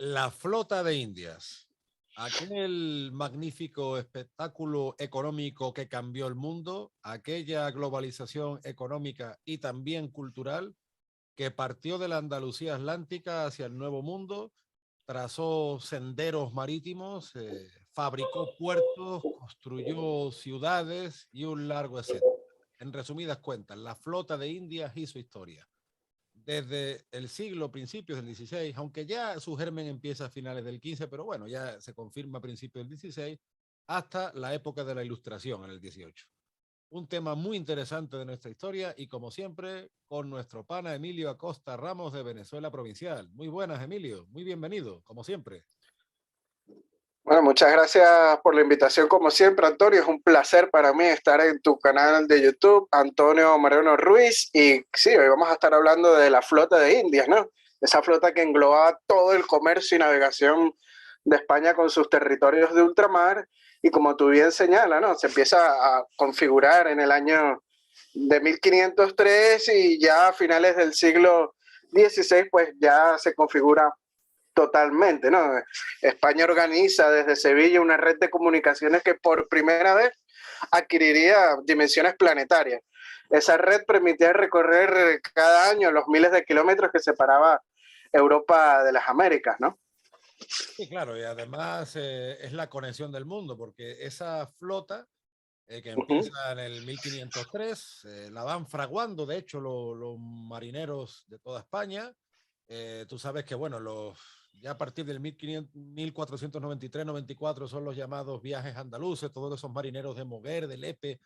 La flota de Indias, aquel magnífico espectáculo económico que cambió el mundo, aquella globalización económica y también cultural que partió de la Andalucía Atlántica hacia el Nuevo Mundo, trazó senderos marítimos, fabricó puertos, construyó ciudades y un largo etcétera. En resumidas cuentas, la flota de Indias hizo historia desde el siglo, principios del 16, aunque ya su germen empieza a finales del 15, pero bueno, ya se confirma a principios del 16, hasta la época de la Ilustración en el 18. Un tema muy interesante de nuestra historia y como siempre con nuestro pana Emilio Acosta Ramos de Venezuela Provincial. Muy buenas, Emilio, muy bienvenido, como siempre. Bueno, muchas gracias por la invitación, como siempre, Antonio. Es un placer para mí estar en tu canal de YouTube, Antonio Moreno Ruiz. Y sí, hoy vamos a estar hablando de la flota de Indias, ¿no? Esa flota que englobaba todo el comercio y navegación de España con sus territorios de ultramar. Y como tú bien señalas, ¿no? Se empieza a configurar en el año de 1503 y ya a finales del siglo XVI, pues ya se configura totalmente, ¿no? España organiza desde Sevilla una red de comunicaciones que por primera vez adquiriría dimensiones planetarias. Esa red permitía recorrer cada año los miles de kilómetros que separaba Europa de las Américas, ¿no? Sí, claro, y además es la conexión del mundo, porque esa flota que empieza en el 1503, la van fraguando, de hecho, los marineros de toda España. Tú sabes que, bueno, ya a partir del 1493-94 son los llamados viajes andaluces, todos esos marineros de Moguer, de Lepe,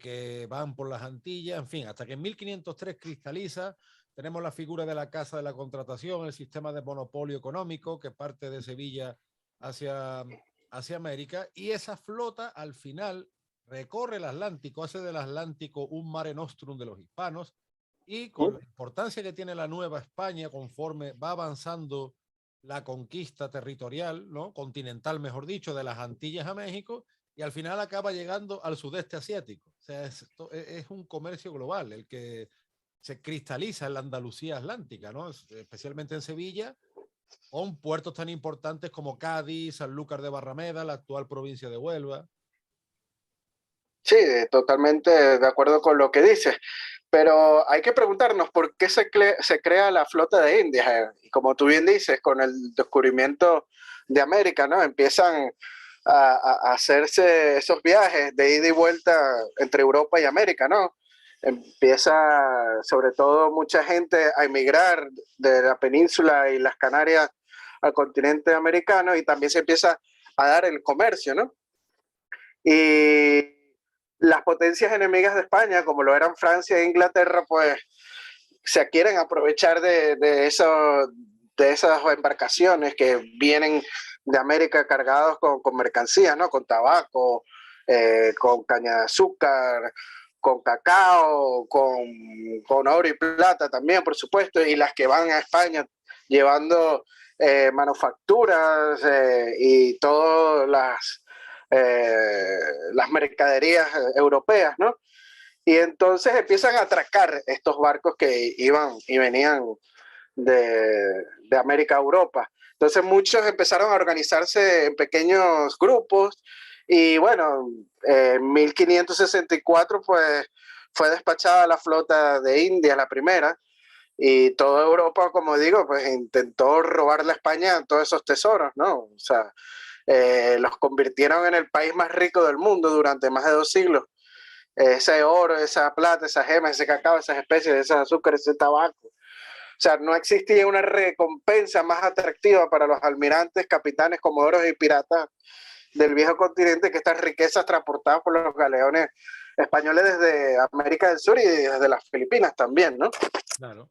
que van por las Antillas, en fin, hasta que en 1503 cristaliza, tenemos la figura de la Casa de la Contratación, el sistema de monopolio económico que parte de Sevilla hacia, hacia América, y esa flota al final recorre el Atlántico, hace del Atlántico un mare nostrum de los hispanos, y con la importancia que tiene la Nueva España conforme va avanzando la conquista territorial, ¿no? Continental, mejor dicho, de las Antillas a México, y al final acaba llegando al sudeste asiático. O sea, es un comercio global el que se cristaliza en la Andalucía Atlántica, ¿no? Especialmente en Sevilla, con puertos tan importantes como Cádiz, Sanlúcar de Barrameda, la actual provincia de Huelva. Sí, totalmente de acuerdo con lo que dices, pero hay que preguntarnos por qué se crea la flota de Indias. Y como tú bien dices, con el descubrimiento de América, ¿no? Empiezan a hacerse esos viajes de ida y vuelta entre Europa y América, ¿no? Empieza sobre todo mucha gente a emigrar de la península y las Canarias al continente americano y también se empieza a dar el comercio, ¿no? Y las potencias enemigas de España, como lo eran Francia e Inglaterra, pues se quieren aprovechar de esas embarcaciones que vienen de América cargados con mercancías, ¿no? Con tabaco, con caña de azúcar, con cacao, con oro y plata también, por supuesto, y las que van a España llevando manufacturas y todas las mercaderías europeas, ¿no? Y entonces empiezan a atracar estos barcos que iban y venían de América a Europa. Entonces muchos empezaron a organizarse en pequeños grupos y bueno, en 1564 pues fue despachada la flota de India, la primera, y toda Europa, como digo, pues intentó robarle a España todos esos tesoros, ¿no? O sea, los convirtieron en el país más rico del mundo durante más de 2 siglos. Ese oro, esa plata, esas gemas, ese cacao, esas especies, ese azúcar, ese tabaco. O sea, no existía una recompensa más atractiva para los almirantes, capitanes, comodoros y piratas del viejo continente que estas riquezas transportadas por los galeones españoles desde América del Sur y desde las Filipinas también, ¿no? Claro.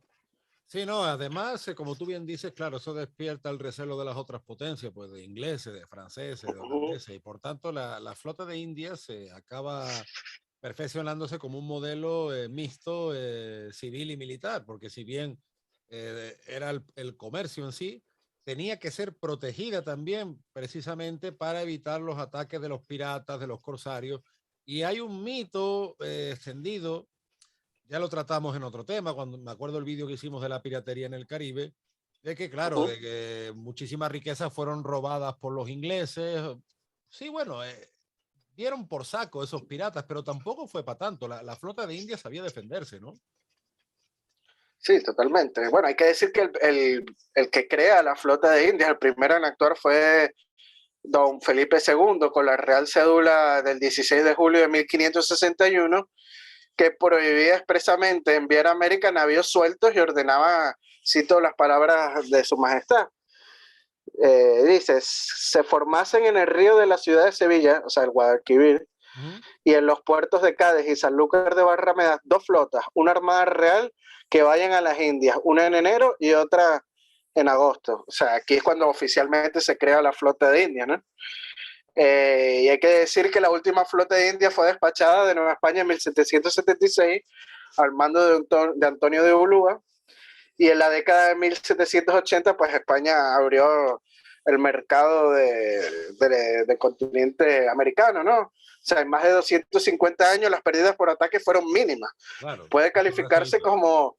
Sí, no, además, como tú bien dices, claro, eso despierta el recelo de las otras potencias, pues de ingleses, de franceses, de holandeses, y por tanto la flota de Indias se acaba perfeccionándose como un modelo mixto civil y militar, porque si bien era el comercio en sí, tenía que ser protegida también precisamente para evitar los ataques de los piratas, de los corsarios, y hay un mito extendido, ya lo tratamos en otro tema, cuando me acuerdo el vídeo que hicimos de la piratería en el Caribe, De que, claro, de que muchísimas riquezas fueron robadas por los ingleses. Sí, bueno, dieron por saco esos piratas, pero tampoco fue para tanto. La flota de India sabía defenderse, ¿no? Sí, totalmente. Bueno, hay que decir que el que crea la flota de Indias, el primero en actuar fue don Felipe II, con la Real Cédula del 16 de julio de 1561, que prohibía expresamente enviar a América navíos sueltos y ordenaba, cito las palabras de su majestad, dice, se formasen en el río de la ciudad de Sevilla, o sea, el Guadalquivir, y en los puertos de Cádiz y Sanlúcar de Barrameda, dos flotas, una armada real que vayan a las Indias, una en enero y otra en agosto. O sea, aquí es cuando oficialmente se crea la flota de India, ¿no? Y hay que decir que la última flota de India fue despachada de Nueva España en 1776 al mando de Antonio de Ulúa, y en la década de 1780 pues España abrió el mercado del continente americano, ¿no? O sea, en más de 250 años las pérdidas por ataque fueron mínimas. Claro. Puede calificarse como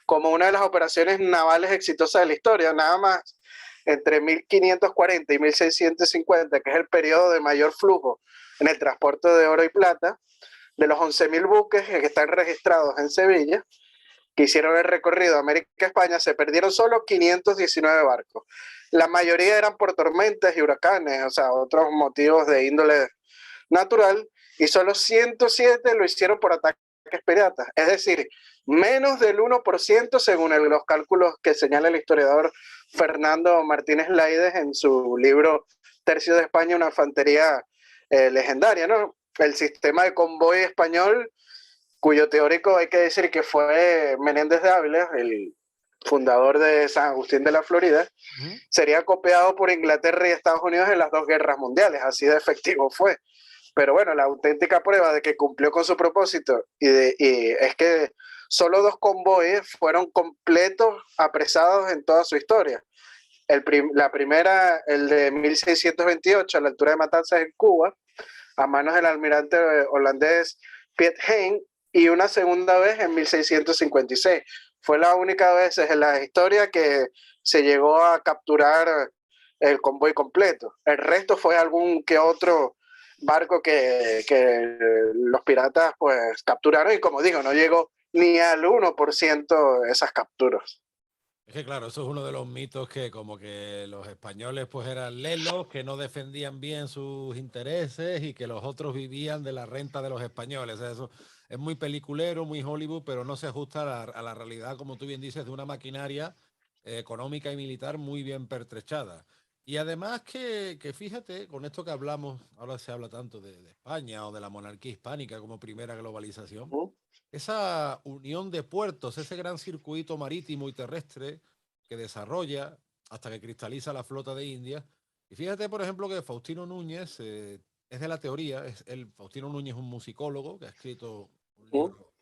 una de las operaciones navales exitosas de la historia, nada más entre 1540 y 1650, que es el periodo de mayor flujo en el transporte de oro y plata, de los 11.000 buques que están registrados en Sevilla, que hicieron el recorrido América-España, se perdieron solo 519 barcos. La mayoría eran por tormentas y huracanes, o sea, otros motivos de índole natural, y solo 107 lo hicieron por ataques piratas. Es decir, menos del 1% según los cálculos que señala el historiador Fernando Martínez Laides en su libro Tercio de España, una infantería legendaria, ¿no? El sistema de convoy español, cuyo teórico hay que decir que fue Menéndez de Ávila, el fundador de San Agustín de la Florida, sería copiado por Inglaterra y Estados Unidos en las dos guerras mundiales, así de efectivo fue. Pero bueno, la auténtica prueba de que cumplió con su propósito y es que solo dos convoyes fueron completos apresados en toda su historia. La primera, el de 1628, a la altura de Matanzas en Cuba, a manos del almirante holandés Piet Hein, y una segunda vez en 1656. Fue la única vez en la historia que se llegó a capturar el convoy completo. El resto fue algún que otro barco que los piratas pues capturaron, y como digo, no llegó ni al 1% de esas capturas. Es que claro, eso es uno de los mitos, que como que los españoles pues eran lelos, que no defendían bien sus intereses y que los otros vivían de la renta de los españoles. O sea, eso es muy peliculero, muy Hollywood, pero no se ajusta a la realidad, como tú bien dices, de una maquinaria económica y militar muy bien pertrechada. Y además que fíjate, con esto que hablamos, ahora se habla tanto de España o de la monarquía hispánica como primera globalización, esa unión de puertos, ese gran circuito marítimo y terrestre que desarrolla hasta que cristaliza la flota de India. Y fíjate, por ejemplo, que Faustino Núñez es de la teoría, Faustino Núñez es un musicólogo que ha escrito un libro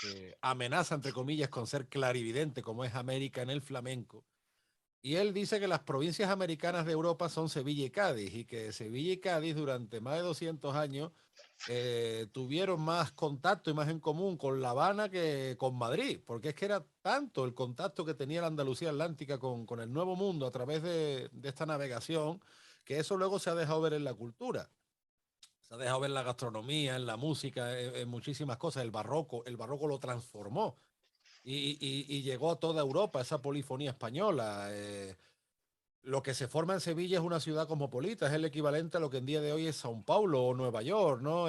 que amenaza, entre comillas, con ser clarividente, como es América en el flamenco. Y él dice que las provincias americanas de Europa son Sevilla y Cádiz, y que Sevilla y Cádiz durante más de 200 años tuvieron más contacto y más en común con La Habana que con Madrid, porque es que era tanto el contacto que tenía la Andalucía Atlántica con el Nuevo Mundo a través de esta navegación, que eso luego se ha dejado ver en la cultura. Se ha dejado ver en la gastronomía, en la música, en muchísimas cosas. El barroco lo transformó y llegó a toda Europa, esa polifonía española. Lo que se forma en Sevilla es una ciudad cosmopolita, es el equivalente a lo que en día de hoy es Sao Paulo o Nueva York, ¿no?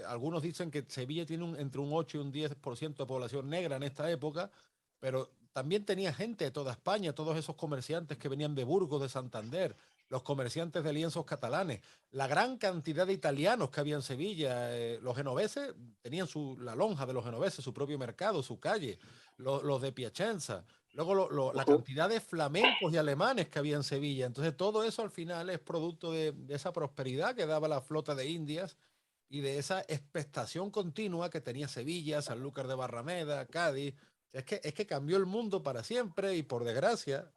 Algunos dicen que Sevilla tiene entre un 8 y un 10% de población negra en esta época, pero también tenía gente de toda España, todos esos comerciantes que venían de Burgos, de Santander, los comerciantes de lienzos catalanes, la gran cantidad de italianos que había en Sevilla, los genoveses tenían la lonja de los genoveses, su propio mercado, su calle, los de Piacenza. Luego la cantidad de flamencos y alemanes que había en Sevilla. Entonces todo eso al final es producto de esa prosperidad que daba la flota de Indias y de esa expectación continua que tenía Sevilla, Sanlúcar de Barrameda, Cádiz. Es que cambió el mundo para siempre y por desgracia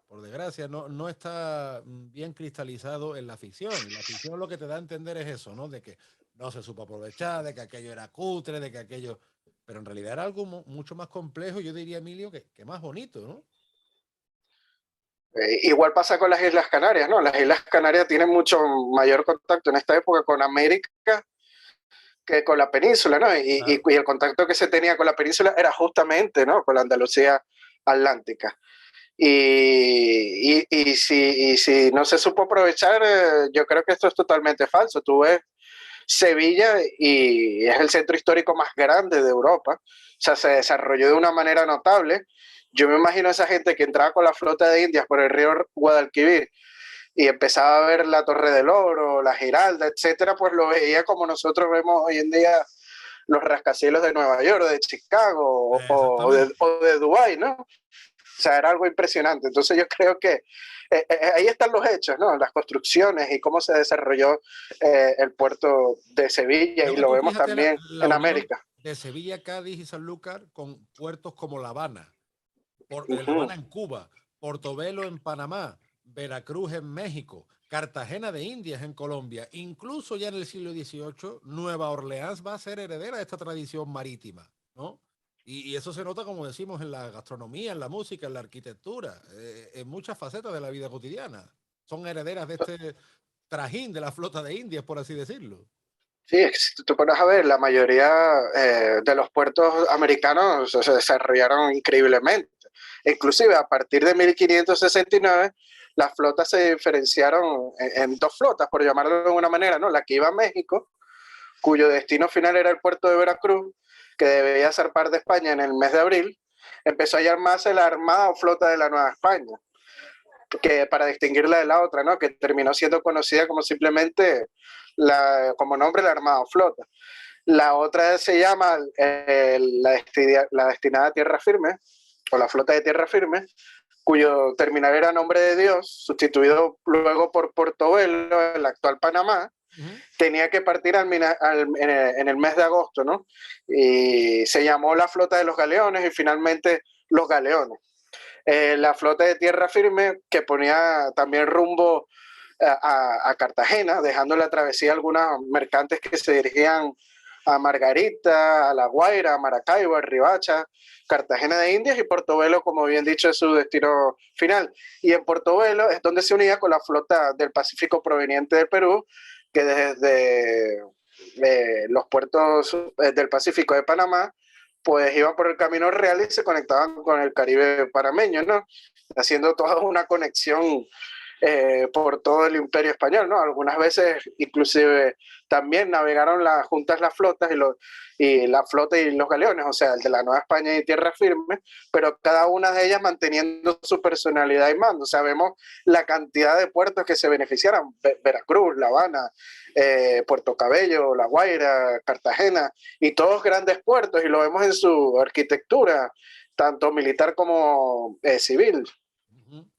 no está bien cristalizado en la ficción. La ficción lo que te da a entender es eso, ¿no? De que no se supo aprovechar, de que aquello era cutre, de que aquello... Pero en realidad era algo mucho más complejo, yo diría, Emilio, que más bonito, ¿no? Igual pasa con las Islas Canarias, ¿no? Las Islas Canarias tienen mucho mayor contacto en esta época con América que con la península, ¿no? Claro. Y el contacto que se tenía con la península era justamente, ¿no? Con la Andalucía Atlántica. Y si no se supo aprovechar, yo creo que esto es totalmente falso. Tú ves Sevilla y es el centro histórico más grande de Europa. O sea, se desarrolló de una manera notable. Yo me imagino a esa gente que entraba con la flota de Indias por el río Guadalquivir y empezaba a ver la Torre del Oro, la Giralda, etcétera, pues lo veía como nosotros vemos hoy en día los rascacielos de Nueva York, de Chicago Exactamente. o de Dubái, ¿no? O sea, era algo impresionante. Entonces yo creo que ahí están los hechos, ¿no? Las construcciones y cómo se desarrolló el puerto de Sevilla y Luego lo tú vemos fíjate también la en unión América. de Sevilla, Cádiz y Sanlúcar con puertos como La Habana, La Uh-huh. Habana en Cuba, Portobelo en Panamá, Veracruz en México, Cartagena de Indias en Colombia. Incluso ya en el siglo XVIII, Nueva Orleans va a ser heredera de esta tradición marítima, ¿no? Y eso se nota, como decimos, en la gastronomía, en la música, en la arquitectura, en muchas facetas de la vida cotidiana. Son herederas de este trajín de la flota de Indias, por así decirlo. Sí, es que si tú pones a ver, la mayoría de los puertos americanos se desarrollaron increíblemente. Inclusive a partir de 1569, las flotas se diferenciaron en dos flotas, por llamarlo de alguna manera, ¿no? La que iba a México, cuyo destino final era el puerto de Veracruz, que debía zarpar de España en el mes de abril, empezó a llamarse la Armada o Flota de la Nueva España, que para distinguirla de la otra, ¿no? Que terminó siendo conocida como simplemente como nombre la Armada o Flota. La otra se llama la destinada a tierra firme, o la flota de tierra firme, cuyo terminal era Nombre de Dios, sustituido luego por Portobelo, el actual Panamá, Uh -huh. tenía que partir en el mes de agosto, ¿no? Y se llamó la flota de los galeones y finalmente los galeones. La flota de tierra firme que ponía también rumbo a Cartagena, dejando la travesía a algunos mercantes que se dirigían a Margarita, a La Guaira, a Maracaibo, a Ribacha, Cartagena de Indias y Portobelo, como bien dicho, es su destino final. Y en Portobelo es donde se unía con la flota del Pacífico proveniente de Perú, que desde los puertos del Pacífico de Panamá, pues iban por el Camino Real y se conectaban con el Caribe panameño, ¿no? Haciendo toda una conexión por todo el imperio español, ¿no? Algunas veces inclusive también navegaron juntas las flotas y la flota y los galeones, o sea, el de la Nueva España y Tierra Firme, pero cada una de ellas manteniendo su personalidad y mando. O sea, vemos la cantidad de puertos que se beneficiaron, Veracruz, La Habana, Puerto Cabello, La Guaira, Cartagena, y todos grandes puertos, y lo vemos en su arquitectura, tanto militar como civil. Uh -huh.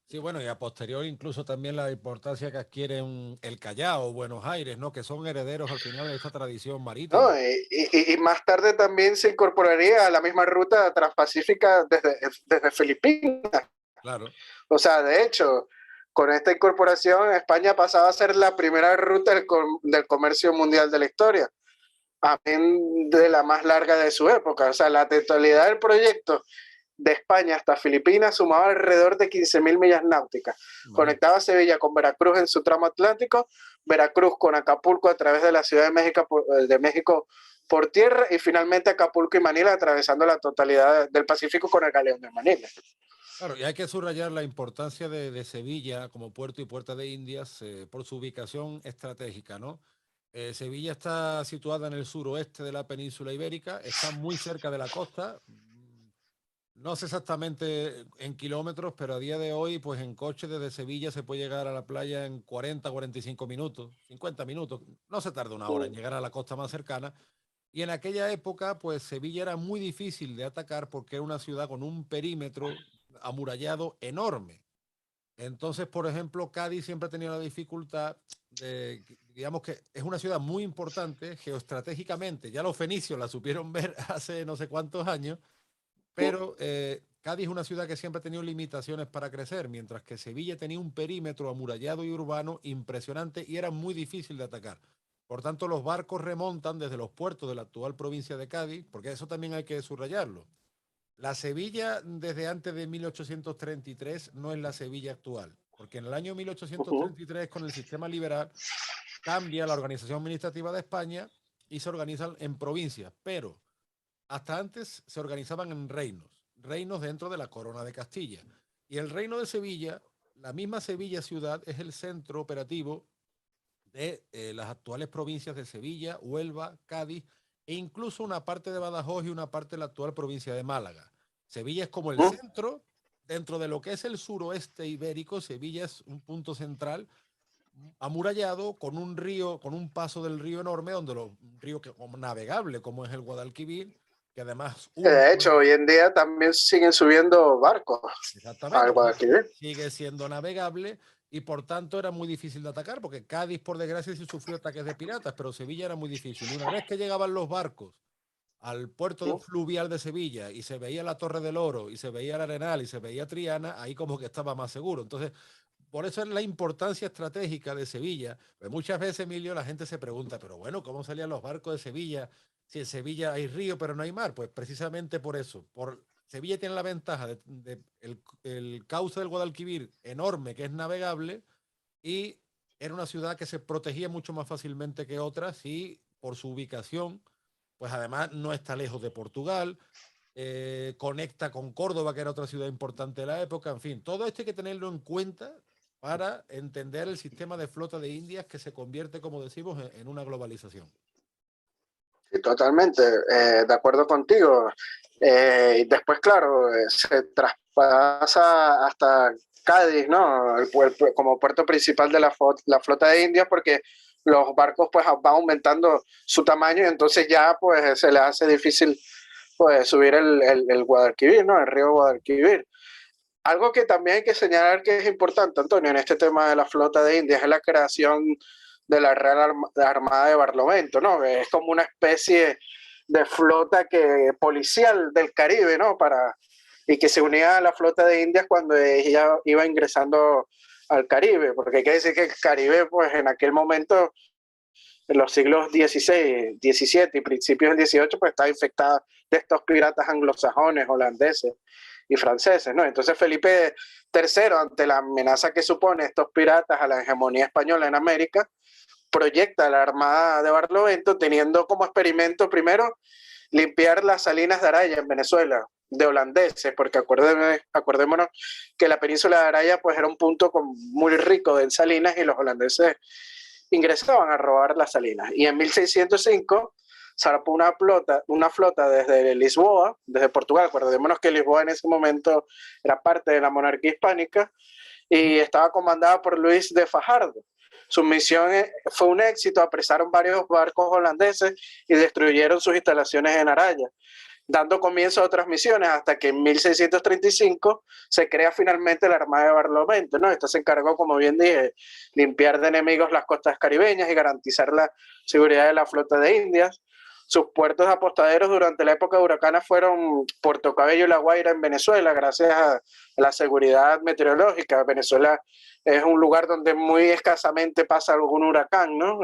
Sí, bueno, y a posterior incluso también la importancia que adquieren el Callao, Buenos Aires, ¿no? Que son herederos al final de esta tradición ¿No? marítima. Y más tarde también se incorporaría a la misma ruta transpacífica desde Filipinas. Claro. O sea, de hecho, con esta incorporación España pasaba a ser la primera ruta del comercio mundial de la historia, también de la más larga de su época. O sea, la totalidad del proyecto de España hasta Filipinas sumaba alrededor de 15.000 millas náuticas. Vale. Conectaba Sevilla con Veracruz en su tramo atlántico, Veracruz con Acapulco a través de la Ciudad de México por tierra y finalmente Acapulco y Manila atravesando la totalidad del Pacífico con el galeón de Manila. Claro, y hay que subrayar la importancia de Sevilla como puerto y puerta de Indias por su ubicación estratégica, ¿no? Sevilla está situada en el suroeste de la península ibérica, está muy cerca de la costa. No sé exactamente en kilómetros, pero a día de hoy, pues en coche desde Sevilla se puede llegar a la playa en 40, 45 minutos, 50 minutos. No se tarda una hora en llegar a la costa más cercana. Y en aquella época, pues Sevilla era muy difícil de atacar porque era una ciudad con un perímetro amurallado enorme. Entonces, por ejemplo, Cádiz siempre ha tenido la dificultad de, digamos que es una ciudad muy importante geoestratégicamente. Ya los fenicios la supieron ver hace no sé cuántos años, pero Cádiz es una ciudad que siempre ha tenido limitaciones para crecer, mientras que Sevilla tenía un perímetro amurallado y urbano impresionante y era muy difícil de atacar. Por tanto, los barcos remontan desde los puertos de la actual provincia de Cádiz, porque eso también hay que subrayarlo. La Sevilla desde antes de 1833 no es la Sevilla actual, porque en el año 1833 con el sistema liberal cambia la organización administrativa de España y se organizan en provincias, pero hasta antes se organizaban en reinos, reinos dentro de la corona de Castilla. Y el reino de Sevilla, la misma Sevilla ciudad, es el centro operativo de las actuales provincias de Sevilla, Huelva, Cádiz e incluso una parte de Badajoz y una parte de la actual provincia de Málaga. Sevilla es como el centro, dentro de lo que es el suroeste ibérico, Sevilla es un punto central amurallado con un río, con un paso del río enorme, donde un río que, como navegable, como es el Guadalquivir, que además De hecho, hoy en día también siguen subiendo barcos al exactamente, Guadalquivir. sigue siendo navegable y por tanto era muy difícil de atacar, porque Cádiz, por desgracia, sí sufrió ataques de piratas, pero Sevilla era muy difícil. Y una vez que llegaban los barcos al puerto fluvial de Sevilla y se veía la Torre del Oro y se veía el Arenal y se veía Triana, ahí como que estaba más seguro. Entonces, por eso es la importancia estratégica de Sevilla. Pues muchas veces, Emilio, la gente se pregunta, pero bueno, ¿cómo salían los barcos de Sevilla si en Sevilla hay río pero no hay mar? Pues precisamente por eso. Sevilla tiene la ventaja de el cauce del Guadalquivir enorme, que es navegable, y era una ciudad que se protegía mucho más fácilmente que otras y por su ubicación, pues además no está lejos de Portugal, conecta con Córdoba, que era otra ciudad importante de la época, en fin, todo esto hay que tenerlo en cuenta para entender el sistema de flota de Indias que se convierte, como decimos, en una globalización. Sí, totalmente, de acuerdo contigo. Y después, claro, se traspasa hasta Cádiz, ¿no? Como puerto principal de la flota de Indias, porque los barcos pues van aumentando su tamaño y entonces ya pues se le hace difícil pues subir el Guadalquivir, ¿no? El río Guadalquivir. Algo que también hay que señalar que es importante, Antonio, en este tema de la flota de Indias es la creación de la Real Armada de Barlovento, ¿no? Es como una especie de flota policial del Caribe, ¿no? Y que se unía a la flota de Indias cuando ella iba ingresando al Caribe, porque hay que decir que el Caribe, pues en aquel momento, en los siglos XVI, XVII y principios del XVIII, pues estaba infectada de estos piratas anglosajones, holandeses y franceses, ¿no? Entonces Felipe III, ante la amenaza que supone estos piratas a la hegemonía española en América, proyecta la Armada de Barlovento teniendo como experimento primero limpiar las salinas de Araya en Venezuela de holandeses, porque acordémonos que la península de Araya pues era un punto muy rico en salinas y los holandeses ingresaban a robar las salinas. Y en 1605 zarpó una flota desde Lisboa, desde Portugal. Acordémonos que Lisboa en ese momento era parte de la monarquía hispánica y estaba comandada por Luis de Fajardo. Su misión fue un éxito, apresaron varios barcos holandeses y destruyeron sus instalaciones en Araya, dando comienzo a otras misiones hasta que en 1635 se crea finalmente la Armada de Barlovento, ¿no? Esta se encargó, como bien dije, limpiar de enemigos las costas caribeñas y garantizar la seguridad de la flota de Indias. Sus puertos apostaderos durante la época de huracanes fueron Puerto Cabello y La Guaira en Venezuela, gracias a la seguridad meteorológica. Venezuela es un lugar donde muy escasamente pasa algún huracán, ¿no?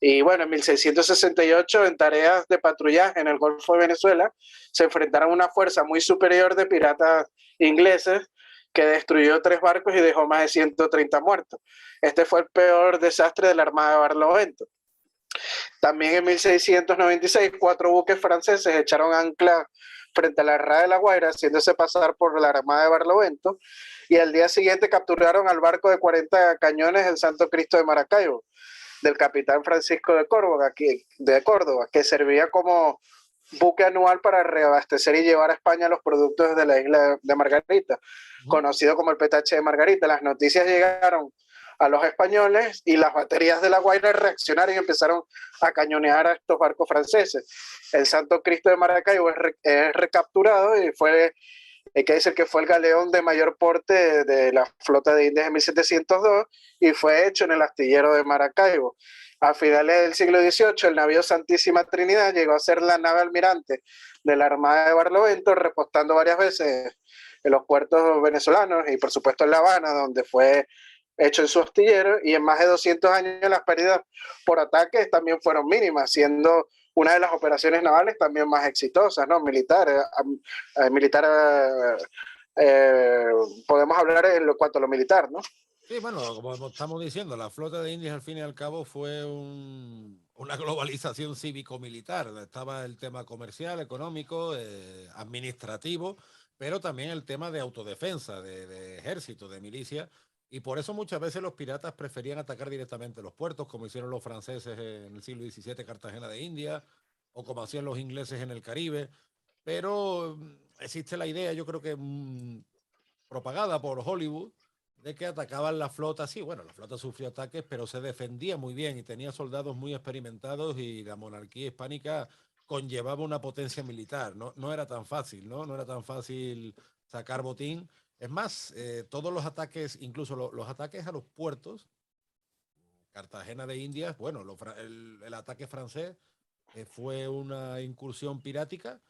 Y bueno, en 1668, en tareas de patrullaje en el Golfo de Venezuela, se enfrentaron a una fuerza muy superior de piratas ingleses que destruyó 3 barcos y dejó más de 130 muertos. Este fue el peor desastre de la Armada de Barlovento. También en 1696, 4 buques franceses echaron ancla frente a la Rada de La Guaira, haciéndose pasar por la Armada de Barlovento, y al día siguiente capturaron al barco de 40 cañones el Santo Cristo de Maracaibo, del capitán Francisco de Córdoba, que servía como buque anual para reabastecer y llevar a España los productos de la isla de Margarita, conocido como el petache de Margarita. Las noticias llegaron a los españoles y las baterías de La Guaira reaccionaron y empezaron a cañonear a estos barcos franceses. El Santo Cristo de Maracaibo es recapturado y hay que decir que fue el galeón de mayor porte de la flota de Indias en 1702 y fue hecho en el astillero de Maracaibo. A finales del siglo XVIII, el navío Santísima Trinidad llegó a ser la nave almirante de la Armada de Barlovento, repostando varias veces en los puertos venezolanos y por supuesto en La Habana, donde fue hecho en su astillero, y en más de 200 años las pérdidas por ataques también fueron mínimas, siendo una de las operaciones navales también más exitosas, ¿no? Militar, podemos hablar en cuanto a lo militar, ¿no? Sí, bueno, como estamos diciendo, la flota de Indias al fin y al cabo fue una globalización cívico-militar. Estaba el tema comercial, económico, administrativo, pero también el tema de autodefensa, de ejército, de milicia. Y por eso muchas veces los piratas preferían atacar directamente los puertos, como hicieron los franceses en el siglo XVII, Cartagena de India, o como hacían los ingleses en el Caribe. Pero existe la idea, yo creo que propagada por Hollywood, de que atacaban la flota. Sí, bueno, la flota sufrió ataques, pero se defendía muy bien y tenía soldados muy experimentados y la monarquía hispánica conllevaba una potencia militar. No, no era tan fácil, ¿no? No era tan fácil sacar botín. Es más, todos los ataques, incluso los ataques a los puertos, Cartagena de Indias, bueno, el ataque francés fue una incursión pirática,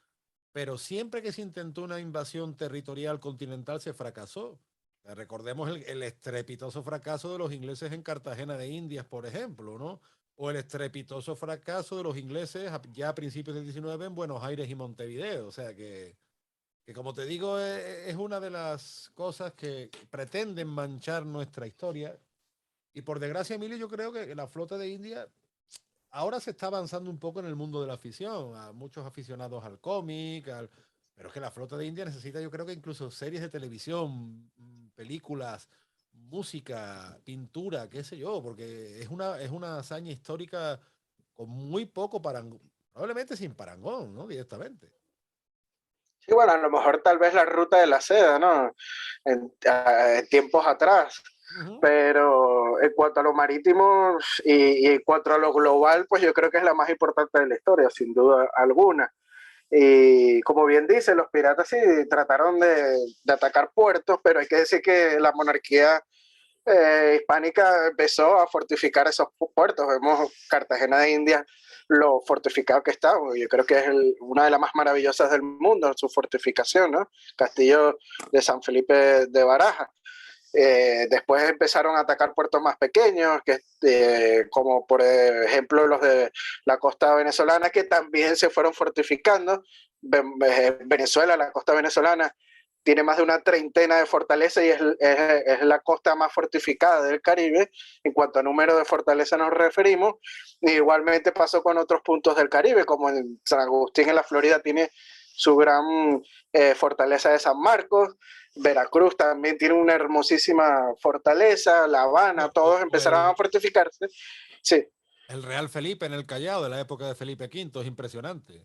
pero siempre que se intentó una invasión territorial continental se fracasó. Recordemos el estrepitoso fracaso de los ingleses en Cartagena de Indias, por ejemplo, ¿no? O el estrepitoso fracaso de los ingleses ya a principios del 19 en Buenos Aires y Montevideo. O sea que como te digo, es una de las cosas que pretenden manchar nuestra historia. Y por desgracia, Emilio, yo creo que la flota de India ahora se está avanzando un poco en el mundo de la afición, a muchos aficionados al cómic, pero es que la flota de India necesita, yo creo que incluso series de televisión, películas, música, pintura, qué sé yo, porque es una hazaña histórica con muy poco parangón, probablemente sin parangón, ¿no? Directamente. Sí, bueno, a lo mejor tal vez la ruta de la seda, ¿no? En tiempos atrás. Ujú. Pero en cuanto a lo marítimo y en cuanto a lo global, pues yo creo que es la más importante de la historia, sin duda alguna. Y como bien dice, los piratas sí trataron de atacar puertos, pero hay que decir que la monarquía hispánica empezó a fortificar esos puertos. Vemos Cartagena de India, lo fortificado que está. Yo creo que es una de las más maravillosas del mundo, su fortificación, ¿no? Castillo de San Felipe de Barajas. Después empezaron a atacar puertos más pequeños, como por ejemplo los de la costa venezolana, que también se fueron fortificando. Venezuela, la costa venezolana, tiene más de una treintena de fortalezas y es la costa más fortificada del Caribe. En cuanto a número de fortalezas nos referimos. Y igualmente pasó con otros puntos del Caribe, como en San Agustín en la Florida tiene su gran fortaleza de San Marcos. Veracruz también tiene una hermosísima fortaleza, La Habana, todos O empezaron a fortificarse. Sí, el Real Felipe en el Callao de la época de Felipe V es impresionante.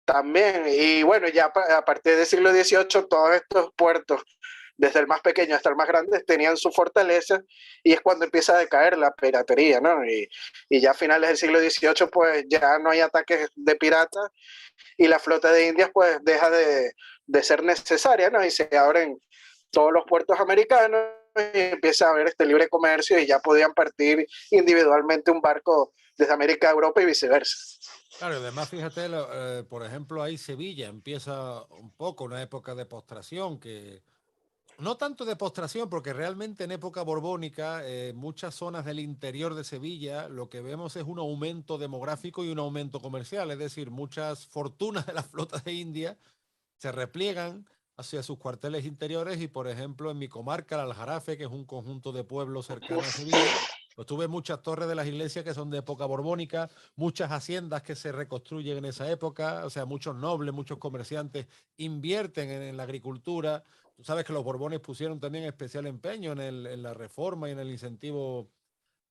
también. Y bueno, ya a partir del siglo XVIII, todos estos puertos, desde el más pequeño hasta el más grande, tenían su fortaleza y es cuando empieza a decaer la piratería, ¿no? Y ya a finales del siglo XVIII, pues ya no hay ataques de piratas y la flota de Indias, pues deja de ser necesaria, ¿no? Y se abren todos los puertos americanos y empieza a haber este libre comercio y ya podían partir individualmente un barco desde América a Europa y viceversa. Claro, y además, fíjate, por ejemplo, ahí Sevilla empieza un poco una época de postración que no tanto de postración, porque realmente en época borbónica, muchas zonas del interior de Sevilla, lo que vemos es un aumento demográfico y un aumento comercial, es decir, muchas fortunas de la flota de India se repliegan hacia sus cuarteles interiores y, por ejemplo, en mi comarca, el Aljarafe, que es un conjunto de pueblos cercanos a Sevilla, pues tuve muchas torres de las iglesias que son de época borbónica, muchas haciendas que se reconstruyen en esa época, o sea, muchos nobles, muchos comerciantes invierten en la agricultura. Tú sabes que los Borbones pusieron también especial empeño en la reforma y en el incentivo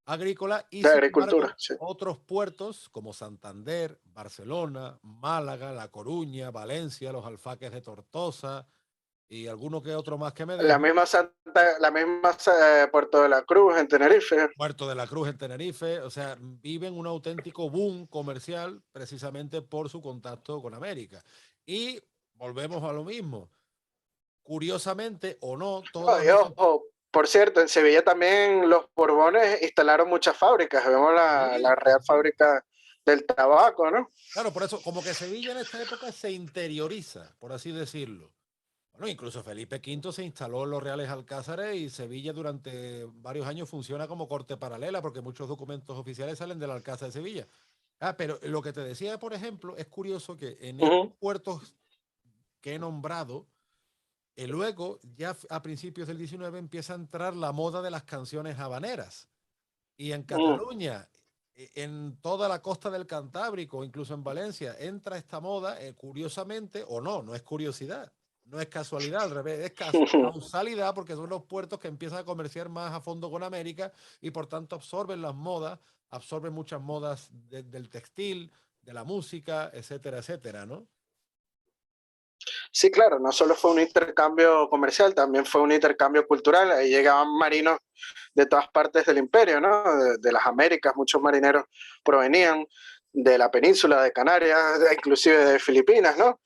agrícola y De sin agricultura, embargo sí. otros puertos como Santander, Barcelona, Málaga, La Coruña, Valencia, los Alfaques de Tortosa y alguno que otro más que me La dejo, misma la misma Puerto de la Cruz en Tenerife. Puerto de la Cruz en Tenerife, o sea, viven un auténtico boom comercial precisamente por su contacto con América. Y volvemos a lo mismo. Curiosamente o no, Oh, todos y esos... ojo, por cierto, en Sevilla también los Borbones instalaron muchas fábricas. Vemos la Sí, sí, Real sí. Fábrica del Tabaco, ¿no? Claro, por eso, como que Sevilla en esta época se interioriza, por así decirlo. Bueno, incluso Felipe V se instaló en los Reales Alcázares y Sevilla durante varios años funciona como corte paralela porque muchos documentos oficiales salen del Alcázar de Sevilla. Pero lo que te decía, por ejemplo, es curioso que en estos Ujú, puertos que he nombrado, luego, ya a principios del 19, empieza a entrar la moda de las canciones habaneras. Y en ujú. Cataluña, en toda la costa del Cantábrico, incluso en Valencia, entra esta moda, curiosamente, o no, no es curiosidad, no es casualidad, al revés, es causalidad, porque son los puertos que empiezan a comerciar más a fondo con América y por tanto absorben las modas, absorben muchas modas del textil, de la música, etcétera, etcétera, ¿no? Sí, claro, no solo fue un intercambio comercial, también fue un intercambio cultural. Ahí llegaban marinos de todas partes del imperio, ¿no? De las Américas, muchos marineros provenían de la península de Canarias, inclusive de Filipinas, ¿no?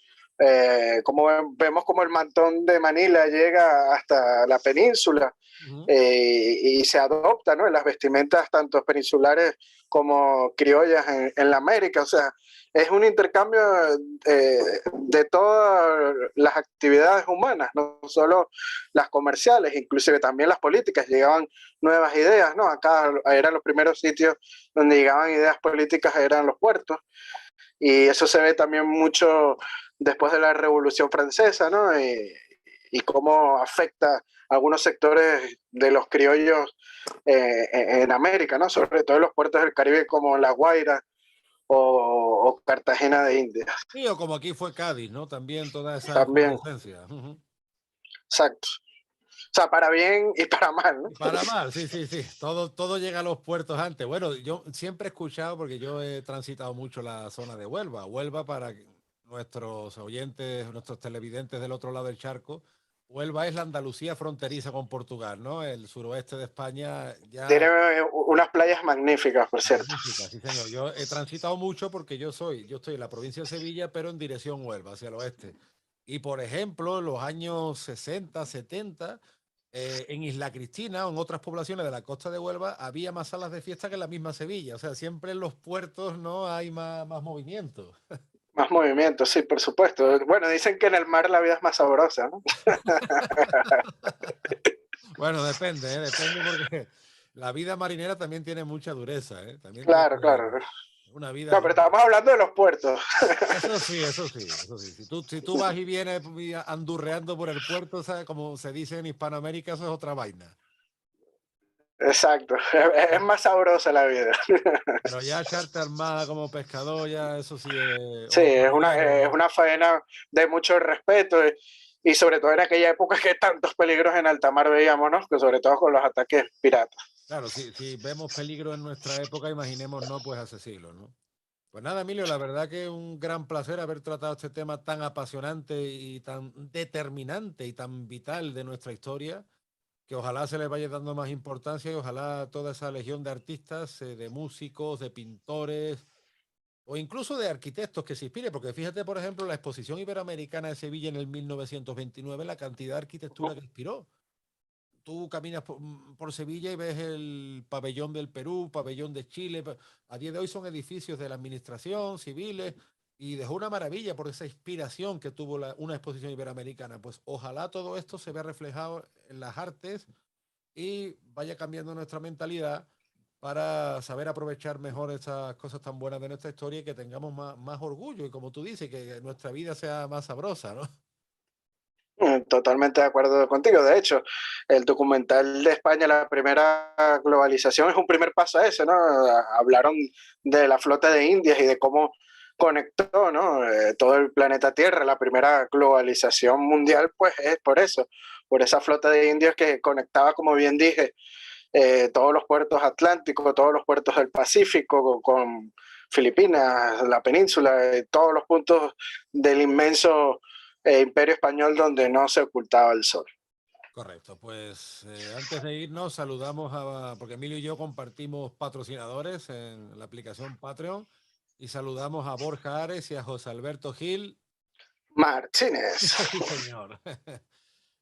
Como vemos como el mantón de Manila llega hasta la península Ujú. y se adopta, ¿no? En las vestimentas tanto peninsulares como criollas en la América, o sea, es un intercambio de todas las actividades humanas, no solo las comerciales, inclusive también las políticas, llegaban nuevas ideas, ¿no? Acá eran los primeros sitios donde llegaban ideas políticas, eran los puertos, y eso se ve también mucho después de la Revolución Francesa, ¿no? Y cómo afecta a algunos sectores de los criollos en América, ¿no? Sobre todo en los puertos del Caribe como La Guaira o Cartagena de Indias. Sí, o como aquí fue Cádiz, ¿no? También toda esa También, efervescencia. Ujú. exacto. O sea, para bien y para mal, ¿no? Y para mal, sí, sí, sí. Todo llega a los puertos antes. Bueno, yo siempre he escuchado, porque yo he transitado mucho la zona de Huelva. Huelva, para nuestros oyentes, nuestros televidentes del otro lado del charco, Huelva es la Andalucía fronteriza con Portugal, ¿no? El suroeste de España Tiene ya unas playas magníficas, por cierto. magnífica, sí, señor. Yo he transitado mucho porque yo estoy en la provincia de Sevilla, pero en dirección Huelva, hacia el oeste. Y por ejemplo, en los años 60, 70, en Isla Cristina o en otras poblaciones de la costa de Huelva había más salas de fiesta que en la misma Sevilla. O sea, siempre en los puertos no hay más movimiento. Más movimiento, sí, por supuesto. Bueno, dicen que en el mar la vida es más sabrosa, ¿no? Bueno, depende, ¿eh? Depende porque la vida marinera también tiene mucha dureza, ¿eh? También Claro, tiene claro. una vida. No, pero estamos hablando de los puertos. Eso sí, eso sí, eso sí. Si tú vas y vienes andurreando por el puerto, ¿sabes? Como se dice en Hispanoamérica, eso es otra vaina. Exacto. Es más sabrosa la vida. Pero ya echarte armada como pescador, ya eso sí es, Sí, o marinero. es una faena de mucho respeto y sobre todo en aquella época que tantos peligros en alta mar veíamos, ¿no? Que sobre todo con los ataques piratas. Claro, si vemos peligro en nuestra época, imaginemos, no, pues hace siglos, ¿no? Pues nada, Emilio, la verdad que es un gran placer haber tratado este tema tan apasionante y tan determinante y tan vital de nuestra historia, que ojalá se le vaya dando más importancia y ojalá toda esa legión de artistas, de músicos, de pintores o incluso de arquitectos que se inspire, porque fíjate, por ejemplo, la Exposición Iberoamericana de Sevilla en el 1929, la cantidad de arquitectura que inspiró. Tú caminas por Sevilla y ves el pabellón del Perú, pabellón de Chile. A día de hoy son edificios de la administración, civiles, y dejó una maravilla por esa inspiración que tuvo una exposición iberoamericana. Pues ojalá todo esto se vea reflejado en las artes y vaya cambiando nuestra mentalidad para saber aprovechar mejor esas cosas tan buenas de nuestra historia y que tengamos más orgullo y, como tú dices, que nuestra vida sea más sabrosa, ¿no? Totalmente de acuerdo contigo. De hecho, el documental de España, la primera globalización, es un primer paso a eso, ¿no? Hablaron de la flota de Indias y de cómo conectó, ¿no? Todo el planeta Tierra. La primera globalización mundial, pues es por eso, por esa flota de indios que conectaba, como bien dije, todos los puertos atlánticos, todos los puertos del Pacífico con Filipinas, la península, todos los puntos del inmenso imperio español donde no se ocultaba el sol. Correcto, pues antes de irnos saludamos porque Emilio y yo compartimos patrocinadores en la aplicación Patreon, y saludamos a Borja Ares y a José Alberto Gil. Martínez. Sí, señor.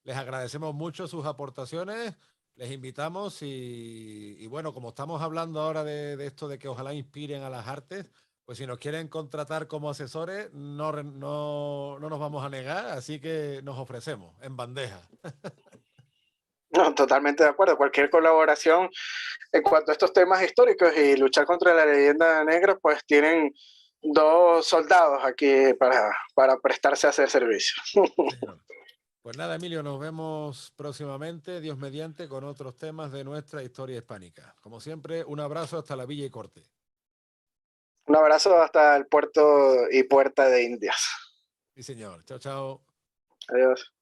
Les agradecemos mucho sus aportaciones, les invitamos y bueno, como estamos hablando ahora de esto de que ojalá inspiren a las artes, pues si nos quieren contratar como asesores, no nos vamos a negar, así que nos ofrecemos en bandeja. No, totalmente de acuerdo. Cualquier colaboración en cuanto a estos temas históricos y luchar contra la leyenda negra, pues tienen dos soldados aquí para prestarse a hacer servicio. Señor. Pues nada, Emilio, nos vemos próximamente, Dios mediante, con otros temas de nuestra historia hispánica. Como siempre, un abrazo hasta la Villa y Corte. Un abrazo hasta el puerto y puerta de Indias. Sí, señor. Chao, chao. Adiós.